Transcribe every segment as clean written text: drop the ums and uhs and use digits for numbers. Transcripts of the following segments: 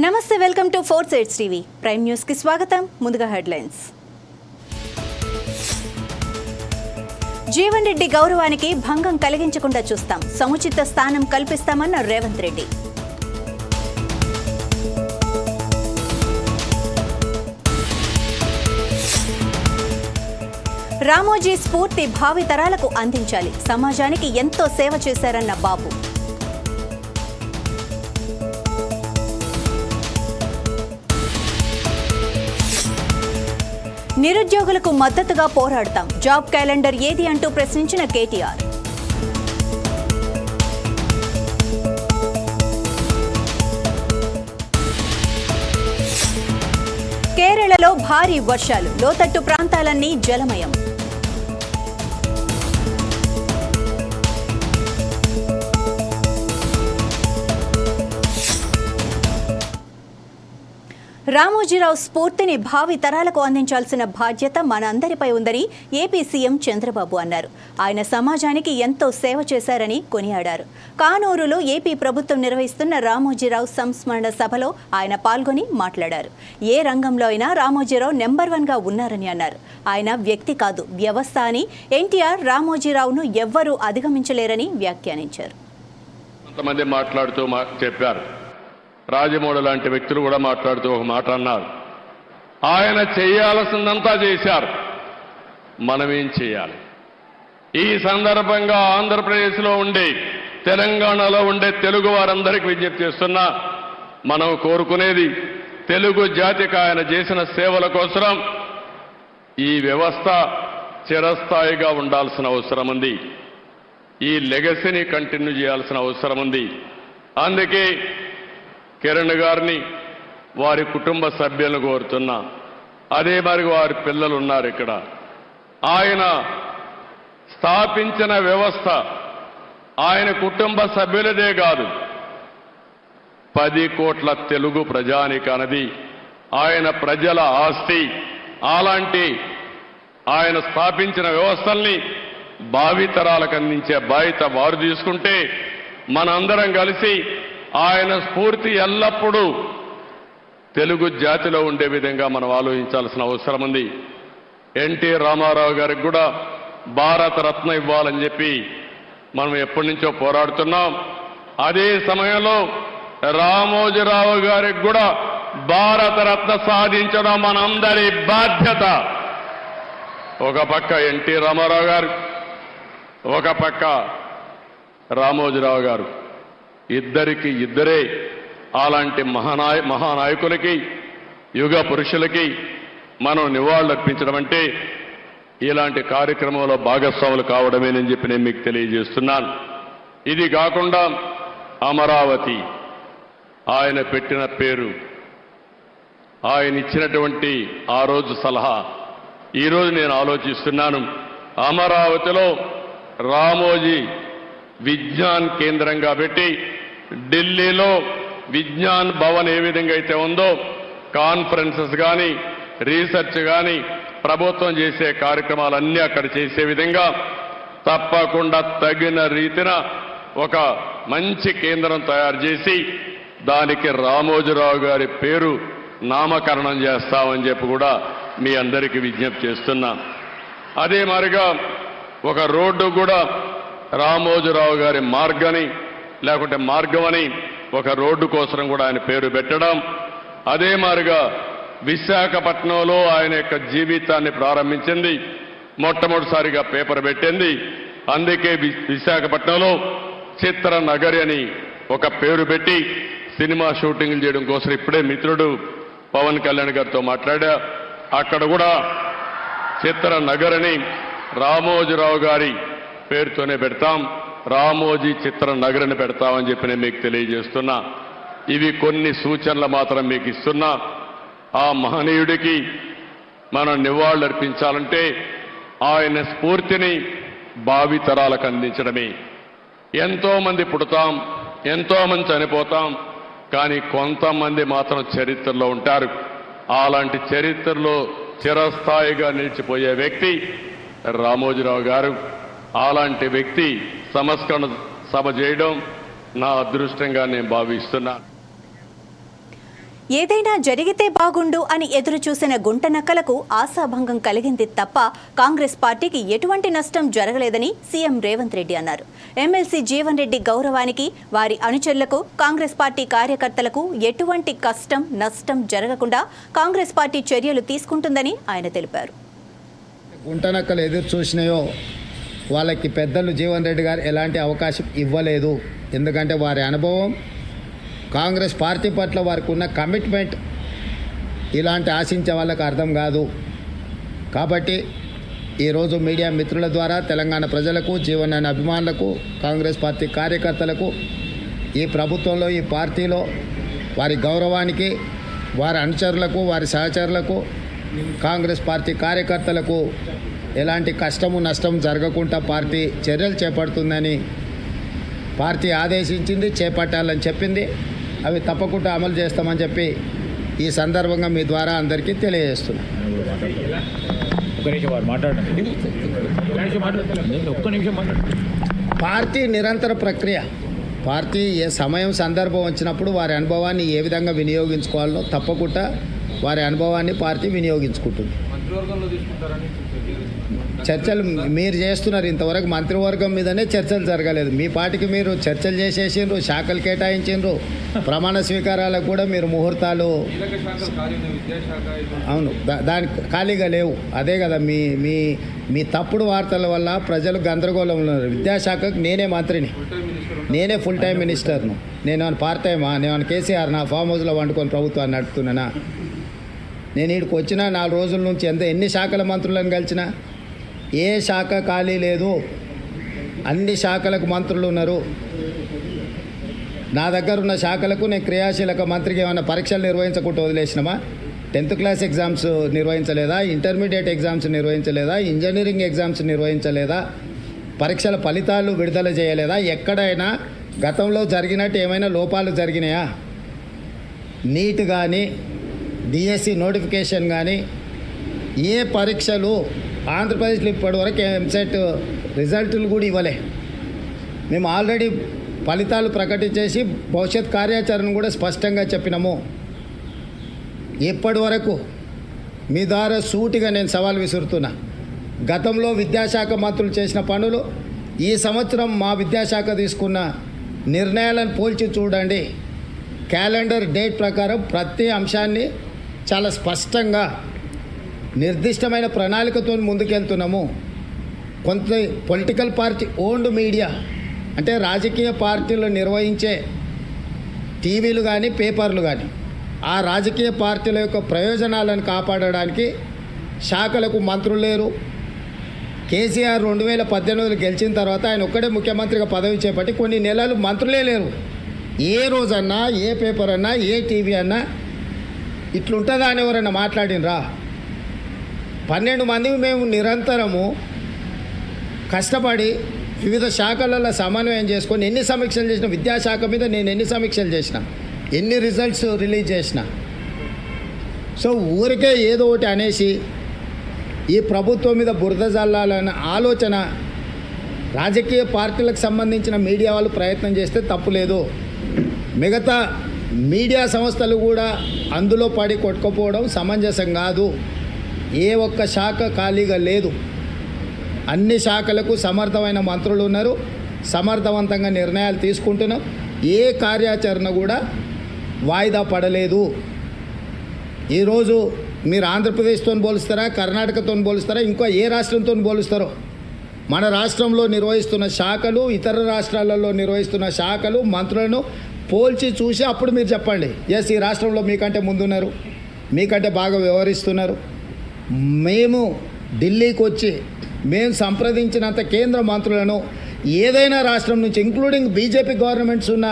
నమస్తే, welcome to 4 Sides TV prime news కి స్వాగతం. ముందుగా హెడ్లైన్స్. జీవన్ రెడ్డి గౌరవానికి భంగం కలిగించకుండా చూస్తాం, సముచిత స్థానం కల్పిస్తామన్న రేవంత్ రెడ్డి. రామోజీ స్ఫూర్తి భావి తరాలకు అందించాలి, సమాజానికి ఎంతో సేవ చేశారన్న బాబు. నిరుద్యోగులకు మద్దతుగా పోరాడతాం, జాబ్ క్యాలెండర్ ఏది అంటూ ప్రశ్నించిన కేటీఆర్. కేరళలో భారీ వర్షాలు, లోతట్టు ప్రాంతాలన్నీ జలమయం. రామోజీరావు స్ఫూర్తిని భావి తరాలకు అందించాల్సిన బాధ్యత మనందరిపై ఉందని ఏపీ సీఎం చంద్రబాబు అన్నారు. ఆయన సమాజానికి ఎంతో సేవ చేశారని కొనియాడారు. కానూరులో ఏపీ ప్రభుత్వం నిర్వహిస్తున్న రామోజీరావు సంస్మరణ సభలో ఆయన పాల్గొని మాట్లాడారు. ఏ రంగంలో అయినా రామోజీరావు నెంబర్ 1గా ఉన్నారని అన్నారు. ఆయన వ్యక్తి కాదు, వ్యవస్థ అని ఎన్టీఆర్ రామోజీరావును ఎవ్వరూ అధిగమించలేరని వ్యాఖ్యానించారు. రాజమౌళి లాంటి వ్యక్తులు కూడా మాట్లాడుతూ ఒక మాట అన్నారు. ఆయన చేయాల్సిందంతా చేశారు, మనమేం చేయాలి? ఈ సందర్భంగా ఆంధ్రప్రదేశ్లో ఉండే, తెలంగాణలో ఉండే తెలుగు వారందరికీ విజ్ఞప్తి చేస్తున్నా, మనం కోరుకునేది తెలుగు జాతికి ఆయన చేసిన సేవల కోసం ఈ వ్యవస్థ చిరస్థాయిగా ఉండాల్సిన అవసరం ఉంది. ఈ లెగసీని కంటిన్యూ చేయాల్సిన అవసరం ఉంది. అందుకే కిరణ్ గారిని, వారి కుటుంబ సభ్యులను కోరుతున్నా. అదే మరి వారి పిల్లలు ఉన్నారు ఇక్కడ. ఆయన స్థాపించిన వ్యవస్థ ఆయన కుటుంబ సభ్యులదే కాదు, 10 కోట్ల తెలుగు ప్రజానికన్నది ఆయన ప్రజల ఆస్తి. అలాంటి ఆయన స్థాపించిన వ్యవస్థల్ని భావితరాలకు అందించే బాధ్యత వారు తీసుకుంటే, మనందరం కలిసి ఆయన స్ఫూర్తి ఎల్లప్పుడూ తెలుగు జాతిలో ఉండే విధంగా మనం ఆలోచించాల్సిన అవసరం ఉంది. ఎన్టీ రామారావు గారికి కూడా భారతరత్న ఇవ్వాలని చెప్పి మనం ఎప్పటి నుంచో పోరాడుతున్నాం. అదే సమయంలో రామోజీరావు గారికి కూడా భారతరత్న సాధించడం మనందరి బాధ్యత. ఒక పక్క ఎన్టీ రామారావు గారు, ఒక పక్క రామోజీరావు గారు, ఇద్దరికి ఇద్దరే అలాంటి మహానాయకులకి, యుగ పురుషులకి మనం నివాళులర్పించడం అంటే ఇలాంటి కార్యక్రమంలో భాగస్వాములు కావడమేనని చెప్పి నేను మీకు తెలియజేస్తున్నాను. ఇది కాకుండా అమరావతి ఆయన పెట్టిన పేరు, ఆయన ఇచ్చినటువంటి ఆ రోజు సలహా, ఈరోజు నేను ఆలోచిస్తున్నాను. అమరావతిలో రామోజీ విజ్ఞాన్ కేంద్రంగా పెట్టి, ఢిల్లీలో విజ్ఞాన్ భవన్ ఏ విధంగా అయితే ఉందో, కాన్ఫరెన్సెస్ కానీ, రీసెర్చ్ కానీ, ప్రభుత్వం చేసే కార్యక్రమాలన్నీ అక్కడ చేసే విధంగా తప్పకుండా తగిన రీతిన ఒక మంచి కేంద్రం తయారు చేసి దానికి రామోజీరావు గారి పేరు నామకరణం చేస్తామని చెప్పి కూడా మీ అందరికీ విజ్ఞప్తి చేస్తున్నా. అదే మాదిరిగా ఒక రోడ్డు కూడా రామోజీరావు గారి మార్గని, లేకుంటే మార్గమని ఒక రోడ్డు కోసం కూడా ఆయన పేరు పెట్టడం. అదే మాదిరిగా విశాఖపట్నంలో ఆయన యొక్క జీవితాన్ని ప్రారంభించింది, మొట్టమొదటిసారిగా పేపర్ పెట్టింది. అందుకే విశాఖపట్నంలో చిత్రనగరి అని ఒక పేరు పెట్టి సినిమా షూటింగ్లు చేయడం కోసం ఇప్పుడే మిత్రుడు పవన్ కళ్యాణ్ గారితో మాట్లాడా. అక్కడ కూడా చిత్రనగర్ అని రామోజీరావు గారి పేరుతోనే పెడతాం, రామోజీ చిత్రనగర్ అని పెడతామని చెప్పి నేను మీకు తెలియజేస్తున్నా. ఇవి కొన్ని సూచనలు మాత్రం మీకు ఇస్తున్నా. ఆ మహనీయుడికి మనం నివాళులర్పించాలంటే ఆయన స్ఫూర్తిని భావితరాలకు అందించడమే. ఎంతో మంది పుడతాం, ఎంతో మంది చనిపోతాం, కానీ కొంతమంది మాత్రం చరిత్రలో ఉంటారు. అలాంటి చరిత్రలో చిరస్థాయిగా నిలిచిపోయే వ్యక్తి రామోజీరావు గారు. అలాంటి వ్యక్తి సంస్కరణ సభ చేయడం నా అదృష్టంగా నేను భావిస్తున్నాను. ఏదైనా జరిగితే బాగుండు అని ఎదురు చూసిన గుంటనక్కలకు ఆశాభంగం కలిగింది తప్ప కాంగ్రెస్ పార్టీకి ఎటువంటి నష్టం జరగలేదని సీఎం రేవంత్ రెడ్డి అన్నారు. ఎమ్మెల్సీ జీవన్ రెడ్డి గౌరవానికి, వారి అనుచరులకు, కాంగ్రెస్ పార్టీ కార్యకర్తలకు ఎటువంటి కష్టం నష్టం జరగకుండా కాంగ్రెస్ పార్టీ చర్యలు తీసుకుంటుందని ఆయన తెలిపారు. గుంటనక్కలు ఎదురు చూసినాయో వాళ్ళకి పెద్దలు జీవన్ రెడ్డి గారు ఎలాంటి అవకాశం ఇవ్వలేదు. ఎందుకంటే వారి అనుభవం, కాంగ్రెస్ పార్టీ పట్ల వారికి ఉన్న కమిట్మెంట్ ఇలాంటి ఆశించే వాళ్ళకి అర్థం కాదు. కాబట్టి ఈరోజు మీడియా మిత్రుల ద్వారా తెలంగాణ ప్రజలకు, జీవన్ అనే అభిమానులకు, కాంగ్రెస్ పార్టీ కార్యకర్తలకు, ఈ ప్రభుత్వంలో, ఈ పార్టీలో వారి గౌరవానికి, వారి అనుచరులకు, వారి సహచరులకు, కాంగ్రెస్ పార్టీ కార్యకర్తలకు ఎలాంటి కష్టము నష్టం జరగకుండా పార్టీ చర్యలు చేపడుతుందని పార్టీ ఆదేశించింది, చేపట్టాలని చెప్పింది. అవి తప్పకుండా అమలు చేస్తామని చెప్పి ఈ సందర్భంగా మీ ద్వారా అందరికీ తెలియజేస్తున్నాను. పార్టీ నిరంతర ప్రక్రియ. పార్టీ ఏ సమయం సందర్భం వచ్చినప్పుడు వారి అనుభవాన్ని ఏ విధంగా వినియోగించుకోవాలో తప్పకుండా వారి అనుభవాన్ని పార్టీ వినియోగించుకుంటుంది. చర్చలు మీరు చేస్తున్నారు. ఇంతవరకు మంత్రివర్గం మీదనే చర్చలు జరగలేదు. మీ పార్టీకి మీరు చర్చలు చేసేసిండ్రు, శాఖలు కేటాయించిండ్రు, ప్రమాణ స్వీకారాలకు కూడా మీరు ముహూర్తాలు, అవును, దానికి ఖాళీగా లేవు. అదే కదా మీ మీ మీ తప్పుడు వార్తల వల్ల ప్రజలు గందరగోళంలో ఉన్నారు. విద్యాశాఖకు నేనే మంత్రిని, నేనే ఫుల్ టైం మినిస్టర్ను. నేను పార్ట్ టైమా? నేను కేసీఆర్ నా ఫామ్ హౌస్లో వండుకొని ప్రభుత్వాన్ని నడుపుతున్నానా? నేను ఇక్కడికి వచ్చిన 4 రోజుల నుంచి ఎన్ని శాఖల మంత్రులను కలిసినా ఏ శాఖ ఖాళీ లేదు. అన్ని శాఖలకు మంత్రులు ఉన్నారు. నా దగ్గర ఉన్న శాఖలకు నేను క్రియాశీలక మంత్రికి ఏమైనా పరీక్షలు నిర్వహించకుండా వదిలేసినామా? 10th క్లాస్ ఎగ్జామ్స్ నిర్వహించలేదా? ఇంటర్మీడియట్ ఎగ్జామ్స్ నిర్వహించలేదా? ఇంజనీరింగ్ ఎగ్జామ్స్ నిర్వహించలేదా? పరీక్షల ఫలితాలు విడుదల చేయలేదా? ఎక్కడైనా గతంలో జరిగినట్టు ఏమైనా లోపాలు జరిగినాయా? నీట్ కానీ, డిఎస్సి నోటిఫికేషన్ కానీ, ఏ పరీక్షలు ఆంధ్రప్రదేశ్లో ఇప్పటివరకు ఎంసెట్ రిజల్టులు కూడా ఇవ్వలే. మేము ఆల్రెడీ ఫలితాలు ప్రకటించేసి భవిష్యత్ కార్యాచరణ కూడా స్పష్టంగా చెప్పినాము. ఇప్పటి వరకు మీ ద్వారా సూటిగా నేను సవాల్ విసురుతున్నా. గతంలో విద్యాశాఖ మంత్రులు చేసిన పనులు, ఈ సంవత్సరం మా విద్యాశాఖ తీసుకున్న నిర్ణయాలను పోల్చి చూడండి. క్యాలెండర్ డేట్ ప్రకారం ప్రతి అంశాన్ని చాలా స్పష్టంగా నిర్దిష్టమైన ప్రణాళికతో ముందుకెళ్తున్నాము. కొంత పొలిటికల్ పార్టీ ఓన్డ్ మీడియా, అంటే రాజకీయ పార్టీలు నిర్వహించే టీవీలు కానీ, పేపర్లు కానీ, ఆ రాజకీయ పార్టీల యొక్క ప్రయోజనాలను కాపాడడానికి శాఖలకు మంత్రులు లేరు. కేసీఆర్ 2018 గెలిచిన తర్వాత ఆయన ఒక్కడే ముఖ్యమంత్రిగా పదవి చేపట్టి కొన్ని నెలలు మంత్రులే లేరు. ఏ రోజన్నా, ఏ పేపర్ అన్నా, ఏ టీవీ అన్నా ఇట్లుంటుందా అని ఎవరైనా మాట్లాడినరా? 12 మంది మేము నిరంతరము కష్టపడి వివిధ శాఖలలో సమన్వయం చేసుకొని ఎన్ని సమీక్షలు చేసిన, విద్యాశాఖ మీద నేను ఎన్ని సమీక్షలు చేసిన, ఎన్ని రిజల్ట్స్ రిలీజ్ చేసిన. సో ఊరికే ఏదో ఒకటి అనేసి ఈ ప్రభుత్వం మీద బురద జల్లాలన్న ఆలోచన రాజకీయ పార్టీలకు సంబంధించిన మీడియా వాళ్ళు ప్రయత్నం చేస్తే తప్పులేదు. మిగతా మీడియా సంస్థలు కూడా అందులో పడి కొట్టుకుపోవడం సమంజసం కాదు. ఏ ఒక్క శాఖ ఖాళీగా లేదు. అన్ని శాఖలకు సమర్థమైన మంత్రులు ఉన్నారు. సమర్థవంతంగా నిర్ణయాలు తీసుకుంటున్నాం. ఏ కార్యాచరణ కూడా వాయిదా పడలేదు. ఈరోజు మీరు ఆంధ్రప్రదేశ్తో పోలుస్తారా, కర్ణాటకతో పోలుస్తారా, ఇంకా ఏ రాష్ట్రంతో పోలుస్తారో? మన రాష్ట్రంలో నిర్వహిస్తున్న శాఖలు, ఇతర రాష్ట్రాలలో నిర్వహిస్తున్న శాఖలు, మంత్రులను పోల్చి చూసి అప్పుడు మీరు చెప్పండి, ఎస్ ఈ రాష్ట్రంలో మీకంటే ముందున్నారు, మీకంటే బాగా వ్యవహరిస్తున్నారు. మేము ఢిల్లీకి వచ్చి మేము సంప్రదించినంత కేంద్ర మంత్రులను ఏదైనా రాష్ట్రం నుంచి, ఇంక్లూడింగ్ బీజేపీ గవర్నమెంట్స్ ఉన్న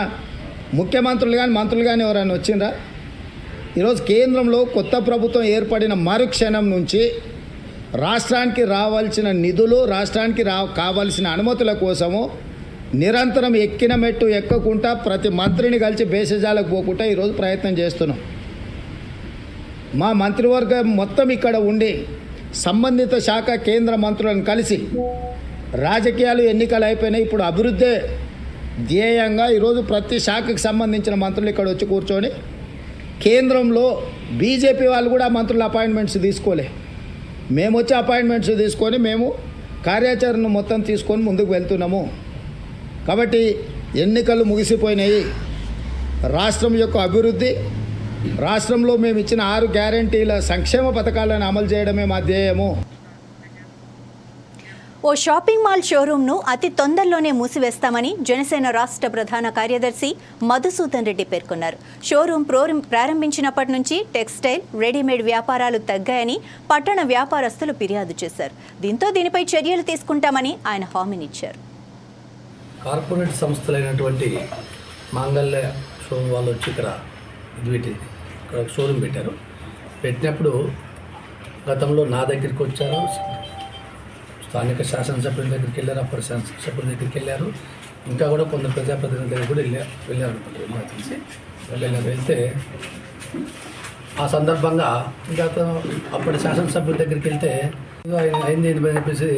ముఖ్యమంత్రులు కానీ, మంత్రులు కానీ ఎవరైనా వచ్చిండ్రా? ఈరోజు కేంద్రంలో కొత్త ప్రభుత్వం ఏర్పడిన మరుక్షణం నుంచి రాష్ట్రానికి రావాల్సిన నిధులు, రాష్ట్రానికి కావాల్సిన అనుమతుల కోసము నిరంతరం ఎక్కిన మెట్టు ఎక్కకుండా ప్రతి మంత్రిని కలిసి బేసజాలకు పోకుండా ఈరోజు ప్రయత్నం చేస్తున్నాం. మా మంత్రివర్గం మొత్తం ఇక్కడ ఉండి సంబంధిత శాఖ కేంద్ర మంత్రులను కలిసి, రాజకీయాలు ఎన్నికలు అయిపోయినాయి, ఇప్పుడు అభివృద్ధి ధ్యేయంగా ఈరోజు ప్రతి శాఖకు సంబంధించిన మంత్రులు ఇక్కడ వచ్చి కూర్చొని కేంద్రంలో బీజేపీ వాళ్ళు కూడా మంత్రుల అపాయింట్మెంట్స్ తీసుకోలే. మేము వచ్చి అపాయింట్మెంట్స్ తీసుకొని మేము కార్యాచరణ మొత్తం తీసుకొని ముందుకు వెళ్తున్నాము. కాబట్టి ఎన్నికలు ముగిసిపోయినాయి. రాష్ట్రం యొక్క అభివృద్ధి, రాష్ట్రంలో మేము ఇచ్చిన 6 గ్యారంటీల సంక్షేమ పథకాలను అమలు చేయడమే మా ధ్యేయము. ఓ షాపింగ్ మాల్ షోరూంను అతి తొందరలోనే మూసివేస్తామని జనసేన రాష్ట్ర ప్రధాన కార్యదర్శి మధుసూదన్ రెడ్డి పేర్కొన్నారు. షోరూం ప్రారంభించినప్పటి నుంచి టెక్స్టైల్, రెడీమేడ్ వ్యాపారాలు తగ్గాయని పట్టణ వ్యాపారస్తులు ఫిర్యాదు చేశారు. దీంతో దీనిపై చర్యలు తీసుకుంటామని ఆయన హామీనిచ్చారు. కార్పొరేట్ సంస్థలైనటువంటి మాంగళ్య షోరూమ్ వాళ్ళు వచ్చి ఇక్కడ షోరూమ్ పెట్టారు. పెట్టినప్పుడు గతంలో నా దగ్గరికి వచ్చారు, స్థానిక శాసనసభ్యుల దగ్గరికి వెళ్ళారు, అప్పటి శాసనసభ్యుల దగ్గరికి వెళ్ళారు, ఇంకా కూడా కొందరు ప్రజాప్రతినిధుల దగ్గర కూడా వెళ్ళారు తెలిసి వెళ్తే ఆ సందర్భంగా ఇంకా అప్పటి శాసనసభ్యుల దగ్గరికి వెళ్తే అయింది అని చెప్పేసి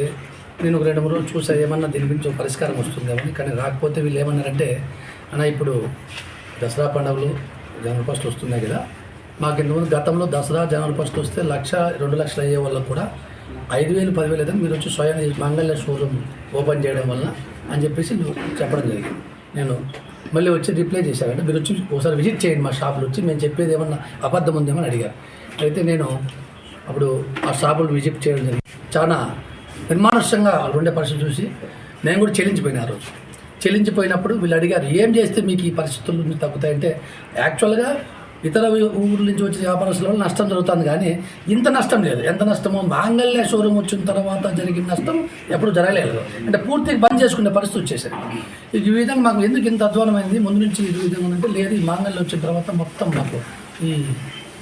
నేను ఒక 2-3 రోజులు చూసా, ఏమన్నా దీని గురించి ఒక పరిష్కారం వస్తుందేమని. కానీ రాకపోతే వీళ్ళు ఏమన్నారంటే, అన్న ఇప్పుడు దసరా పండుగలు జనవరి 1 వస్తున్నాయి కదా, మాకు ఇంతకుముందు గతంలో దసరా జనవరి 1 వస్తే 1,00,000, 2 లక్షలు అయ్యే వాళ్ళకు కూడా 5,000, 10,000 అయితే మీరు వచ్చి స్వయం మంగళ్య షోరూమ్ ఓపెన్ చేయడం వల్ల అని చెప్పేసి చెప్పడం జరిగింది. నేను మళ్ళీ వచ్చి రిప్లై చేశానంటే, మీరు వచ్చి ఒకసారి విజిట్ చేయండి మా షాపులు వచ్చి, మేము చెప్పేది ఏమన్నా అబద్ధం ఉందేమని అడిగారు. అయితే నేను అప్పుడు ఆ షాపులు విజిట్ చేయడం జరిగింది. చాలా నిర్మానుష్యంగా వాళ్ళు ఉండే పరిస్థితి చూసి నేను కూడా చెల్లించిపోయినా. ఆ రోజు చెల్లించిపోయినప్పుడు వీళ్ళు అడిగారు, ఏం చేస్తే మీకు ఈ పరిస్థితులు మీకు తగ్గుతాయంటే, యాక్చువల్గా ఇతర ఊర్ల నుంచి వచ్చే వ్యాపారస్తుల వల్ల నష్టం జరుగుతుంది, కానీ ఇంత నష్టం లేదు. ఎంత నష్టమో మాంగళ్య షోరూమ్ వచ్చిన తర్వాత జరిగిన నష్టం ఎప్పుడు జరగలేదు. అంటే పూర్తిగా బంద్ చేసుకునే పరిస్థితి వచ్చేసరి ఈ విధంగా మాకు ఎందుకు ఇంత అధ్వానమైంది ముందు నుంచి ఈ విధంగా అంటే, లేదు ఈ మాంగళ్య వచ్చిన తర్వాత మొత్తం మాకు ఈ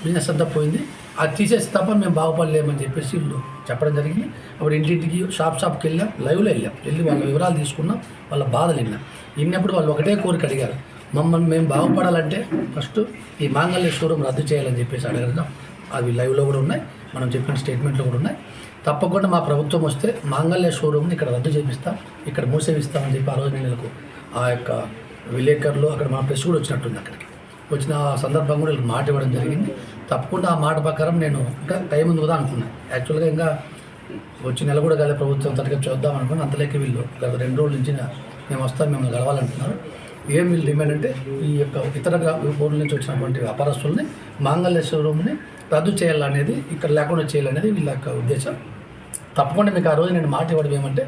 బిజినెస్ అంతా పోయింది, అది తీసేసి తప్ప మేము బాగుపడలేమని చెప్పేసి వీళ్ళు చెప్పడం జరిగింది. అప్పుడు ఇంటింటికి షాప్కి వెళ్ళాం, లైవ్లో వెళ్ళి వాళ్ళ వివరాలు తీసుకున్నాం, వాళ్ళ బాధలు విన్నప్పుడు వాళ్ళు ఒకటే కోరిక అడిగారు, మమ్మల్ని మేము బాగుపడాలంటే ఫస్ట్ ఈ మాంగళ్య షోరూమ్ రద్దు చేయాలని చెప్పేసి అడగడం. అవి లైవ్లో కూడా ఉన్నాయి, మనం చెప్పిన స్టేట్మెంట్లో కూడా ఉన్నాయి. తప్పకుండా మా ప్రభుత్వం వస్తే మాంగళ్య షోరూమ్ని ఇక్కడ రద్దు చేపిస్తాం, ఇక్కడ మూసేపిస్తామని చెప్పి ఆ రోజు నేను ఆ యొక్క విలేకరులు అక్కడ మా ప్రెస్ కూడా వచ్చినట్టుంది. అక్కడికి వచ్చిన సందర్భం కూడా వీళ్ళకి మాట ఇవ్వడం జరిగింది. తప్పకుండా ఆ మాట ప్రకారం నేను ఇంకా టైం ఉంది కదా అనుకున్నాను. యాక్చువల్గా ఇంకా వచ్చి నెల కూడా కాలే ప్రభుత్వం తరగతి చూద్దాం అనుకుని, అంతలోకి వీళ్ళు గత 2 రోజుల నుంచి మేము వస్తాం, మిమ్మల్ని కలవాలంటున్నారు. ఏం వీళ్ళు డిమాండ్ అంటే, ఈ యొక్క ఇతర ఊర్ల నుంచి వచ్చినటువంటి వ్యాపారస్తుల్ని మాంగళ్య షోరూమ్ని రద్దు చేయాలనేది, ఇక్కడ లేకుండా చేయాలనేది వీళ్ళ యొక్క ఉద్దేశం. తప్పకుండా మీకు ఆ రోజు నేను మాట ఇవ్వడం ఏమంటే,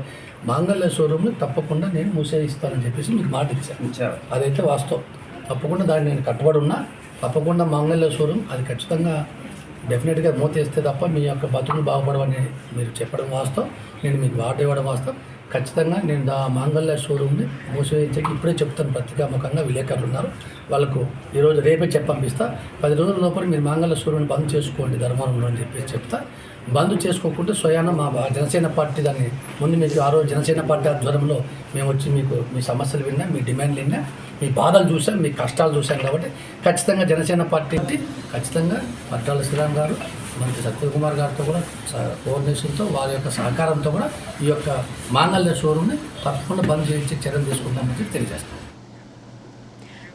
మాంగళ్య షోరూమ్ని తప్పకుండా నేను మూసేయిస్తానని చెప్పేసి మీకు మాట ఇచ్చాను. అదైతే వాస్తవం. తప్పకుండా దాన్ని నేను కట్టుబడి ఉన్నా. తప్పకుండా మాంగళ్య షోరూమ్ అది ఖచ్చితంగా డెఫినెట్గా మూతేస్తే తప్ప మీ యొక్క బతుకులు బాగుపడవని మీరు చెప్పడం వాస్తవం, నేను మీకు మాట ఇవ్వడం వాస్తవం. ఖచ్చితంగా నేను మాంగళ్య షోరూమ్ని మూసివేయించకి ఇప్పుడే చెప్తాను. పత్రికాముఖంగా విలేకరులు ఉన్నారు, వాళ్ళకు ఈరోజు రేపే పంపిస్తా. 10 రోజుల లోపల మీరు మాంగళ్య షోరూమ్ని బంద్ చేసుకోండి ధర్మవరంలో అని చెప్పేసి చెప్తా. బంద్ చేసుకోకుంటే స్వయాన మా జనసేన పార్టీ దాన్ని ముందు మీకు ఆ రోజు జనసేన పార్టీ ఆధ్వర్యంలో మేము వచ్చి మీకు మీ సమస్యలు విన్నా, మీ డిమాండ్లు విన్నా, మీ బాధలు చూసాం, మీ కష్టాలు చూసాం. కాబట్టి ఖచ్చితంగా జనసేన పార్టీ ఖచ్చితంగా పట్టాల శ్రీరామ్ గారు, మంత్రి సత్యకుమార్ గారితో కూడా కోఆర్డినేషన్తో, వారి యొక్క సహకారంతో కూడా ఈ యొక్క మాంగళ్య షోరూమ్ని తప్పకుండా బంద్ చేయించి చర్యలు తీసుకుంటామని చెప్పి తెలియజేస్తాం.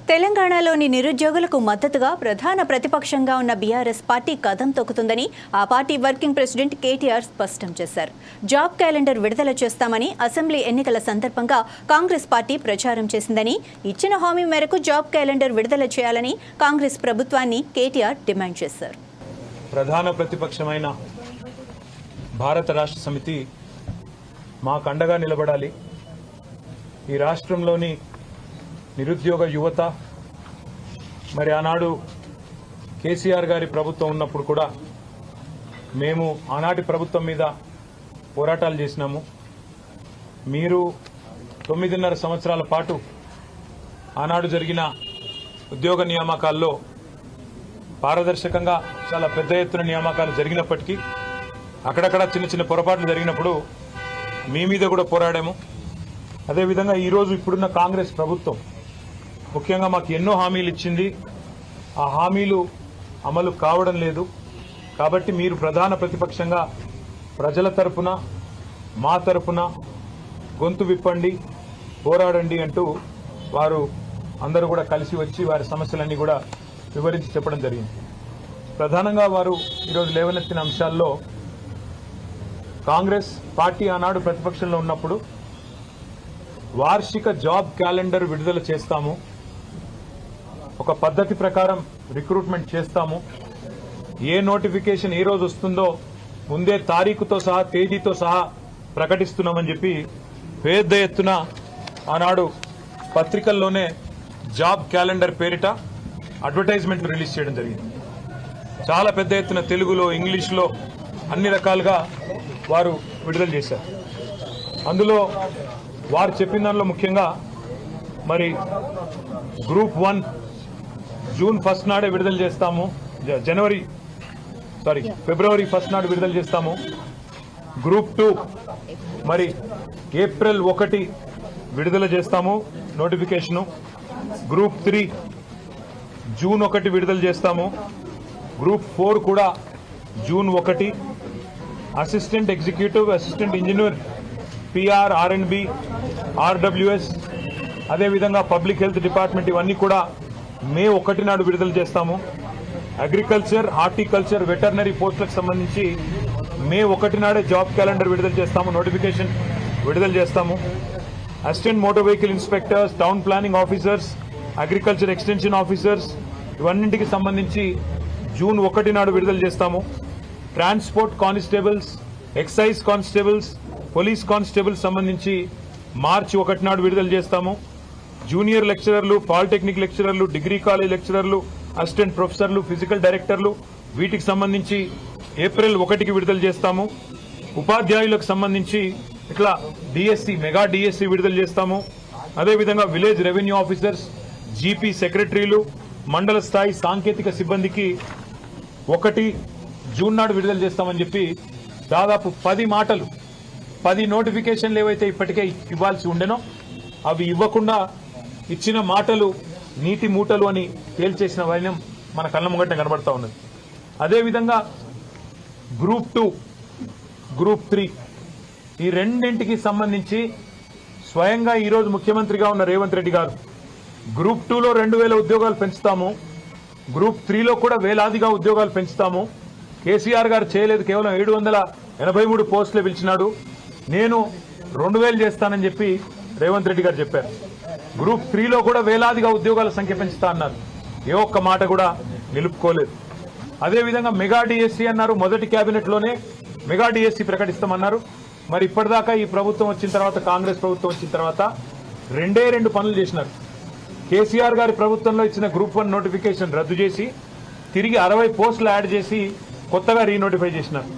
తెలంగాణలోని నిరుద్యోగులకు మద్దతుగా ప్రధాన ప్రతిపక్షంగా ఉన్న బీఆర్ఎస్ పార్టీ కదం తొక్కుతుందని ఆ పార్టీ వర్కింగ్ ప్రెసిడెంట్ కేటీఆర్ స్పష్టం చేశారు. జాబ్ క్యాలెండర్ విడుదల చేస్తామని అసెంబ్లీ ఎన్నికల సందర్భంగా కాంగ్రెస్ పార్టీ ప్రచారం చేసిందని, ఇచ్చిన హామీ మేరకు జాబ్ క్యాలెండర్ విడుదల చేయాలని కాంగ్రెస్ ప్రభుత్వాన్ని కేటీఆర్ డిమాండ్ చేశారు. ప్రధాన ప్రతిపక్షమైన భారత రాష్ట్ర సమితి మాకు అండగా నిలబడాలి. ఈ రాష్ట్రంలోని నిరుద్యోగ యువత, మరి ఆనాడు కేసీఆర్ గారి ప్రభుత్వం ఉన్నప్పుడు కూడా మేము ఆనాటి ప్రభుత్వం మీద పోరాటాలు చేసినాము. మీరు 9.5 సంవత్సరాల పాటు ఆనాడు జరిగిన ఉద్యోగ నియామకాల్లో పారదర్శకంగా చాలా పెద్ద ఎత్తున నియామకాలు జరిగినప్పటికీ అక్కడక్కడ చిన్న చిన్న పొరపాట్లు జరిగినప్పుడు మీ మీద కూడా పోరాడాము. అదేవిధంగా ఈరోజు ఇప్పుడున్న కాంగ్రెస్ ప్రభుత్వం ముఖ్యంగా మాకు ఎన్నో హామీలు ఇచ్చింది, ఆ హామీలు అమలు కావడం లేదు. కాబట్టి మీరు ప్రధాన ప్రతిపక్షంగా ప్రజల తరపున, మా తరపున గొంతు విప్పండి, పోరాడండి అంటూ వారు అందరూ కూడా కలిసి వచ్చి వారి సమస్యలన్నీ కూడా వివరించి చెప్పడం జరిగింది. ప్రధానంగా వారు ఈరోజు లేవనెత్తిన అంశాల్లో కాంగ్రెస్ పార్టీ ఆనాడు ప్రతిపక్షంలో ఉన్నప్పుడు వార్షిక జాబ్ క్యాలెండర్ విడుదల చేస్తాము, ఒక పద్ధతి ప్రకారం రిక్రూట్మెంట్ చేస్తాము, ఏ నోటిఫికేషన్ ఏ రోజు వస్తుందో ముందే తారీఖుతో సహా తేదీతో సహా ప్రకటిస్తున్నామని చెప్పి పెద్ద ఎత్తున ఆనాడు పత్రికల్లోనే జాబ్ క్యాలెండర్ పేరిట అడ్వర్టైజ్మెంట్లు రిలీజ్ చేయడం జరిగింది. చాలా పెద్ద ఎత్తున తెలుగులో ఇంగ్లీష్లో అన్ని రకాలుగా వారు విడుదల చేశారు. అందులో వారు చెప్పిన దానిలో ముఖ్యంగా మరి గ్రూప్ 1 జూన్ 1 నాడే విడుదల చేస్తాము, ఫిబ్రవరి 1 నాడు విడుదల చేస్తాము. గ్రూప్ 2 మరి ఏప్రిల్ 1 విడుదల చేస్తాము నోటిఫికేషను. గ్రూప్ 3 జూన్ 1 విడుదల చేస్తాము. గ్రూప్ 4 కూడా June 1. Assistant executive, assistant engineer, PR, R&B, RWS, అదేవిధంగా పబ్లిక్ హెల్త్ డిపార్ట్మెంట్ ఇవన్నీ కూడా మే 1 నాడు విడుదల చేస్తాము. అగ్రికల్చర్, హార్టికల్చర్, వెటర్నరీ పోస్టులకు సంబంధించి మే 1 నాడే జాబ్ క్యాలెండర్ విడుదల చేస్తాము, నోటిఫికేషన్ విడుదల చేస్తాము. Assistant motor vehicle inspectors, town planning officers, agriculture extension officers ఇవన్నింటికి సంబంధించి జూన్ 1 నాడు విడుదల చేస్తాము. Transport constables, excise constables, police constables సంబంధించి మార్చి 1 నాడు విడుదల చేస్తాము. జూనియర్ లెక్చరర్లు, పాలిటెక్నిక్ లెక్చరర్లు, డిగ్రీ కాలేజ్ లెక్చరర్లు, అసిస్టెంట్ ప్రొఫెసర్లు, ఫిజికల్ డైరెక్టర్లు వీటికి సంబంధించి ఏప్రిల్ 1కి విడుదల చేస్తాము. ఉపాధ్యాయులకు సంబంధించి ఇట్లా డిఎస్సి, మెగా డిఎస్సి విడుదల చేస్తాము. అదేవిధంగా విలేజ్ రెవెన్యూ ఆఫీసర్స్, జీపీ సెక్రటరీలు, మండల స్థాయి సాంకేతిక సిబ్బందికి 1 జూన్ నాడు విడుదల చేస్తామని చెప్పి దాదాపు 10 నోటిఫికేషన్లు ఏవైతే ఇప్పటికే ఇవ్వాల్సి ఉండేనో అవి ఇవ్వకుండా ఇచ్చిన మాటలు నీటి మూటలు అని తేల్చేసిన వైనం మన కళ్ళ ముంగట కనబడతా ఉన్నది. అదేవిధంగా గ్రూప్ 2, గ్రూప్ 3 ఈ రెండింటికి సంబంధించి స్వయంగా ఈరోజు ముఖ్యమంత్రిగా ఉన్న రేవంత్ రెడ్డి గారు గ్రూప్ 2లో 2000 ఉద్యోగాలు పెంచుతాము, గ్రూప్ 3లో కూడా వేలాదిగా ఉద్యోగాలు పెంచుతాము. కేసీఆర్ గారు చేయలేదు, కేవలం 783 పోస్టులే పిలిచినాడు, నేను 2000 చేస్తానని చెప్పి రేవంత్ రెడ్డి గారు చెప్పారు. గ్రూప్ 3లో కూడా వేలాదిగా ఉద్యోగాల సంఖ్య పెంచుతా అన్నారు, ఏ ఒక్క మాట కూడా నిలుపుకోలేదు. అదేవిధంగా మెగా డిఎస్సీ అన్నారు, మొదటి కేబినెట్లోనే మెగా డిఎస్సీ ప్రకటిస్తామన్నారు. మరి ఇప్పటిదాకా ఈ ప్రభుత్వం వచ్చిన తర్వాత, కాంగ్రెస్ ప్రభుత్వం వచ్చిన తర్వాత 2 పనులు చేసినారు. కేసీఆర్ గారి ప్రభుత్వంలో ఇచ్చిన గ్రూప్ 1 నోటిఫికేషన్ రద్దు చేసి తిరిగి 60 పోస్టులు యాడ్ చేసి కొత్తగా రీనోటిఫై చేసినారు.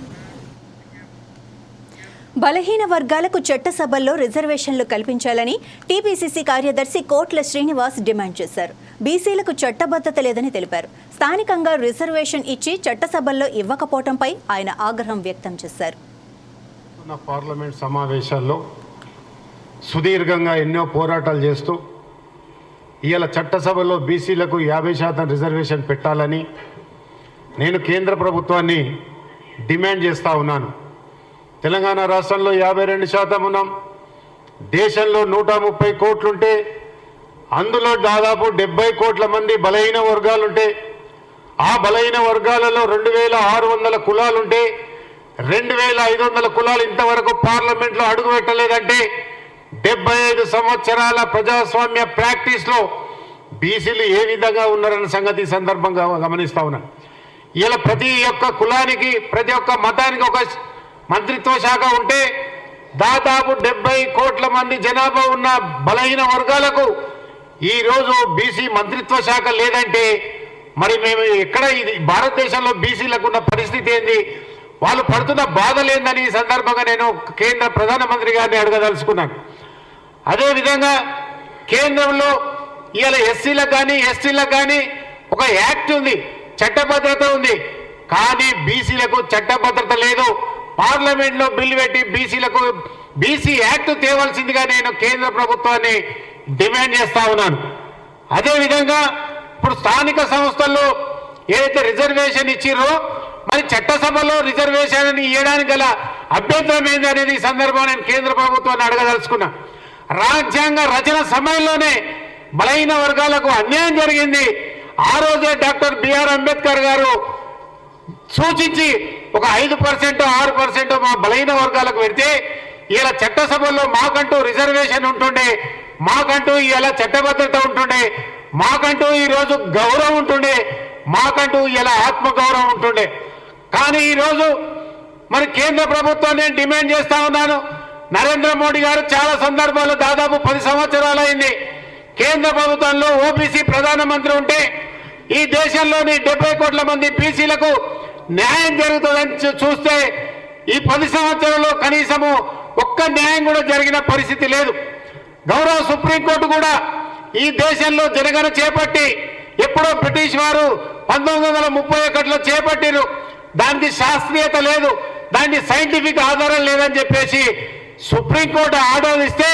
బలహీన వర్గాలకు చట్టసభల్లో రిజర్వేషన్లు కల్పించాలని టీపీసీసీ కార్యదర్శి కోట్ల శ్రీనివాస్ డిమాండ్ చేశారు. బీసీలకు చట్టబద్ధత లేదని తెలిపారు. స్థానికంగా రిజర్వేషన్ ఇచ్చి చట్టసభల్లో ఇవ్వకపోవడంపై ఆయన ఆగ్రహం వ్యక్తం చేశారు. పార్లమెంట్ సమావేశాల్లో సుదీర్ఘంగా ఎన్నో పోరాటాలు చేస్తూ ఇవాళ చట్టసభలో బీసీలకు 50% రిజర్వేషన్ పెట్టాలని నేను కేంద్ర ప్రభుత్వాన్ని డిమాండ్ చేస్తూ ఉన్నాను. తెలంగాణ రాష్ట్రంలో 52% ఉన్నాం. దేశంలో 130 కోట్లుంటే అందులో దాదాపు 70 కోట్ల మంది బలహీన వర్గాలుంటే, ఆ బలహీన వర్గాలలో 2600 కులాలుంటే 2500 కులాలు ఇంతవరకు పార్లమెంట్లో అడుగు పెట్టలేదంటే 75 సంవత్సరాల ప్రజాస్వామ్య ప్రాక్టీస్లో బీసీలు ఏ విధంగా ఉన్నారన్న సంగతి సందర్భంగా గమనిస్తా ఉన్నాను. ఇలా ప్రతి ఒక్క కులానికి, ప్రతి ఒక్క మతానికి ఒక మంత్రిత్వ శాఖ ఉంటే దాదాపు 70 కోట్ల మంది జనాభా ఉన్న బలహీన వర్గాలకు ఈరోజు బీసీ మంత్రిత్వ శాఖ లేదంటే మరి మేము ఎక్కడ, ఇది భారతదేశంలో బీసీలకు ఉన్న పరిస్థితి ఏంది, వాళ్ళు పడుతున్న బాధలేందని ఈ సందర్భంగా నేను కేంద్ర ప్రధానమంత్రి గారిని అడగదలుచుకున్నాను. అదేవిధంగా కేంద్రంలో ఇవాళ ఎస్సీలకు కానీ ఎస్టీలకు కానీ ఒక యాక్ట్ ఉంది, చట్టభద్రత ఉంది, కానీ బీసీలకు చట్టభద్రత లేదు. పార్లమెంట్లో బిల్లు పెట్టి బీసీలకు బీసీ యాక్ట్ తేవాల్సిందిగా నేను కేంద్ర ప్రభుత్వాన్ని డిమాండ్ చేస్తా ఉన్నాను. అదేవిధంగా ఇప్పుడు స్థానిక సంస్థల్లో ఏదైతే రిజర్వేషన్ ఇచ్చిర్రో మరి చట్టసభలో రిజర్వేషన్ ఇవ్వడానికి గల అభ్యంతరం ఏంది అనేది ఈ సందర్భంగా నేను కేంద్ర ప్రభుత్వాన్ని అడగదలుచుకున్నా. రాజ్యాంగ రచన సమయంలోనే బలహీన వర్గాలకు అన్యాయం జరిగింది. ఆ రోజే డాక్టర్ బిఆర్ అంబేద్కర్ గారు సూచించి ఒక 5% 6% మా బలహీన వర్గాలకు పెడితే ఇలా చట్టసభల్లో మాకంటూ రిజర్వేషన్ ఉంటుండే, మాకంటూ ఇలా చట్టభద్రత ఉంటుండే, మాకంటూ ఈరోజు గౌరవం ఉంటుండే, మాకంటూ ఇలా ఆత్మగౌరవం ఉంటుండే. కానీ ఈరోజు మరి కేంద్ర ప్రభుత్వాన్ని నేను డిమాండ్ చేస్తా ఉన్నాను. నరేంద్ర మోడీ గారు చాలా సందర్భాల్లో దాదాపు 10 సంవత్సరాలు అయింది కేంద్ర ప్రభుత్వంలో ఓబీసీ ప్రధానమంత్రి ఉంటే ఈ దేశంలోని 70 కోట్ల మంది బీసీలకు న్యాయం జరుగుతుందని చూస్తే ఈ 10 సంవత్సరాల్లో కనీసము ఒక్క న్యాయం కూడా జరిగిన పరిస్థితి లేదు. గౌరవ సుప్రీంకోర్టు కూడా ఈ దేశంలో జనగణన చేపట్టి ఎప్పుడో బ్రిటిష్ వారు 1931లో చేపట్టిరు. దానికి శాస్త్రీయత లేదు, దానికి సైంటిఫిక్ ఆధారం లేదని చెప్పేసి సుప్రీంకోర్టు ఆర్డర్ ఇస్తే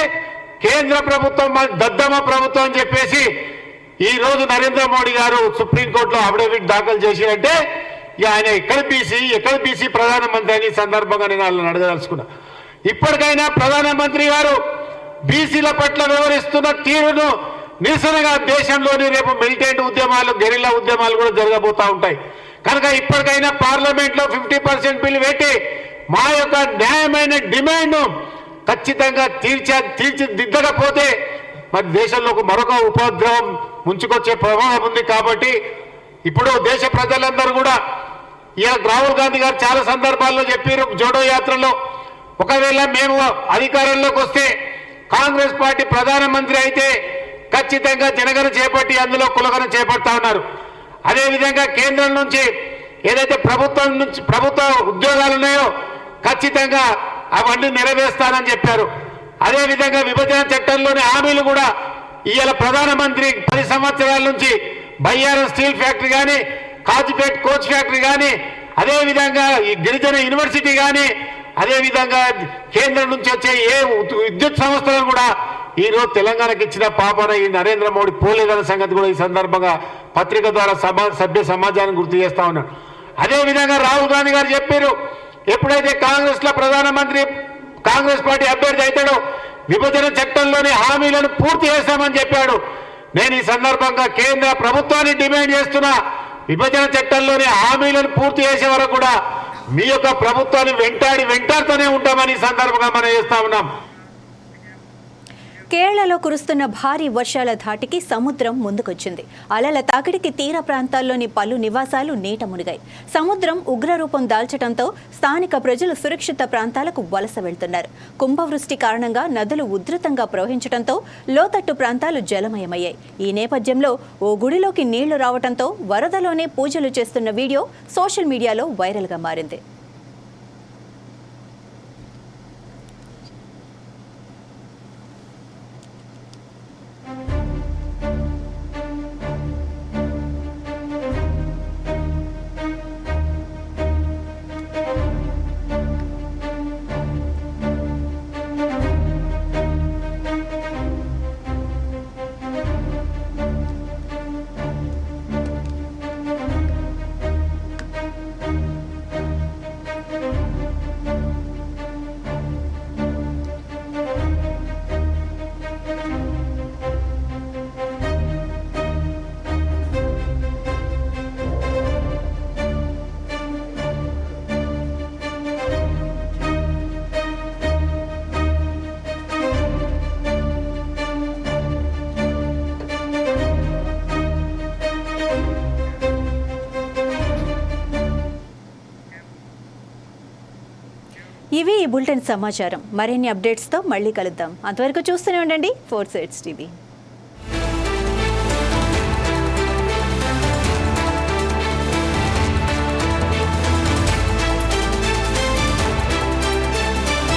కేంద్ర ప్రభుత్వం దద్దమ్మ ప్రభుత్వం అని చెప్పేసి ఈ రోజు నరేంద్ర మోడీ గారు సుప్రీంకోర్టులో అఫిడవిట్ దాఖలు చేసినట్టే ఆయన ఎక్కడ బీసీ ప్రధానమంత్రి అని సందర్భంగా నేను వాళ్ళని అడగదలుచుకున్నా. ఇప్పటికైనా ప్రధానమంత్రి గారు బీసీల పట్ల వివరిస్తున్న తీరును నిరసనగా దేశంలోని రేపు మిలిటెంట్ ఉద్యమాలు, గెరిల్లా ఉద్యమాలు కూడా జరగబోతా ఉంటాయి. కనుక ఇప్పటికైనా పార్లమెంట్లో 50% బిల్లు పెట్టి మా యొక్క న్యాయమైన డిమాండ్ను ఖచ్చితంగా తీర్చిదిద్దకపోతే మరి దేశంలోకి మరొక ఉపద్రవం ముంచుకొచ్చే ప్రమాదం ఉంది. కాబట్టి ఇప్పుడు దేశ ప్రజలందరూ కూడా ఇలా రాహుల్ గాంధీ గారు చాలా సందర్భాల్లో చెప్పారు జోడో యాత్రలో, ఒకవేళ మేము అధికారంలోకి వస్తే కాంగ్రెస్ పార్టీ ప్రధానమంత్రి అయితే ఖచ్చితంగా జనగణన చేపట్టి అందులో కులగణన చేపడతా ఉన్నారు. అదేవిధంగా కేంద్రం నుంచి ఏదైతే ప్రభుత్వ ఉద్యోగాలు ఉన్నాయో ఖచ్చితంగా అవన్నీ నెరవేరుస్తానని చెప్పారు. అదేవిధంగా విభజన చట్టంలోని హామీలు కూడా ఇవాళ ప్రధానమంత్రి 10 సంవత్సరాల నుంచి బయ్యారం స్టీల్ ఫ్యాక్టరీ కానీ, కాజిపేట్ కోచ్ ఫ్యాక్టరీ కానీ, అదేవిధంగా ఈ గిరిజన యూనివర్సిటీ కానీ, అదేవిధంగా కేంద్రం నుంచి వచ్చే ఏ విద్యుత్ సంస్థలను కూడా ఈరోజు తెలంగాణకు ఇచ్చిన పాపన ఈ నరేంద్ర మోడీ పోలేదన్న సంగతి కూడా ఈ సందర్భంగా పత్రిక ద్వారా సభ్య సమాజాన్ని గుర్తు చేస్తా ఉన్నాడు. అదేవిధంగా రాహుల్ గాంధీ గారు చెప్పారు, ఎప్పుడైతే కాంగ్రెస్ పార్టీ అభ్యర్థి అవుతాడో విభజన చట్టంలోని హామీలను పూర్తి చేస్తామని చెప్పాడు. నేను ఈ సందర్భంగా కేంద్ర ప్రభుత్వాన్ని డిమాండ్ చేస్తున్నా, విభజన చట్టంలోని హామీలను పూర్తి చేసే వరకు కూడా మీ యొక్క ప్రభుత్వాన్ని వెంటాడుతూనే ఉంటామని ఈ సందర్భంగా మనం చేస్తా ఉన్నాం. కేరళలో కురుస్తున్న భారీ వర్షాల ధాటికి సముద్రం ముందుకొచ్చింది. అలల తాకిడికి తీర ప్రాంతాల్లోని పలు నివాసాలు నీట మునిగాయి. సముద్రం ఉగ్రరూపం దాల్చడంతో స్థానిక ప్రజలు సురక్షిత ప్రాంతాలకు వలస వెళ్తున్నారు. కుంభవృష్టి కారణంగా నదులు ఉధృతంగా ప్రవహించడంతో లోతట్టు ప్రాంతాలు జలమయమయ్యాయి. ఈ నేపథ్యంలో ఓ గుడిలోకి నీళ్లు రావడంతో వరదలోనే పూజలు చేస్తున్న వీడియో సోషల్ మీడియాలో వైరల్గా మారింది. ఇవి ఈ బులెటిన్ సమాచారం. మరిన్ని అప్డేట్స్తో మళ్ళీ కలుద్దాం. అంతవరకు చూస్తూనే ఉండండి 4 Sides TV.